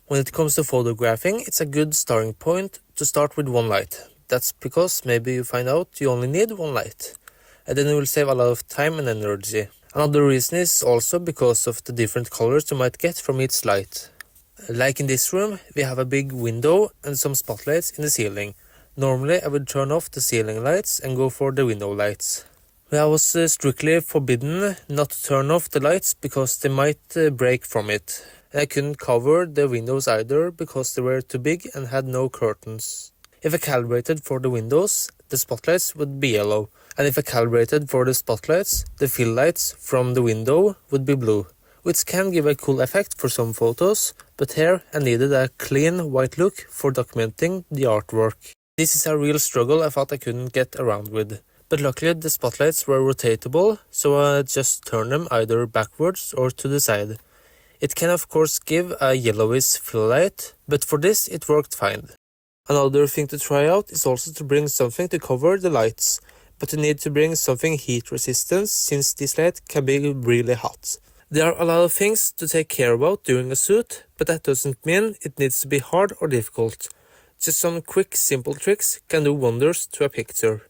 When it comes to photographing, it's a good starting point to start with one light. That's because maybe you find out you only need one light, and then you will save a lot of time and energy. Another reason is also because of the different colors you might get from each light. Like in this room, we have a big window and some spotlights in the ceiling. Normally I would turn off the ceiling lights and go for the window lights. I was strictly forbidden not to turn off the lights because they might break from it. And I couldn't cover the windows either because they were too big and had no curtains. If I calibrated for the windows, the spotlights would be yellow. And if I calibrated for the spotlights, the fill lights from the window would be blue, which can give a cool effect for some photos, but here I needed a clean white look for documenting the artwork. This is a real struggle I thought I couldn't get around with. But luckily the spotlights were rotatable, so I just turned them either backwards or to the side. It can of course give a yellowish fill light, but for this it worked fine. Another thing to try out is also to bring something to cover the lights, but you need to bring something heat resistant since this light can be really hot. There are a lot of things to take care about during a shoot, but that doesn't mean it needs to be hard or difficult. Just some quick simple tricks can do wonders to a picture.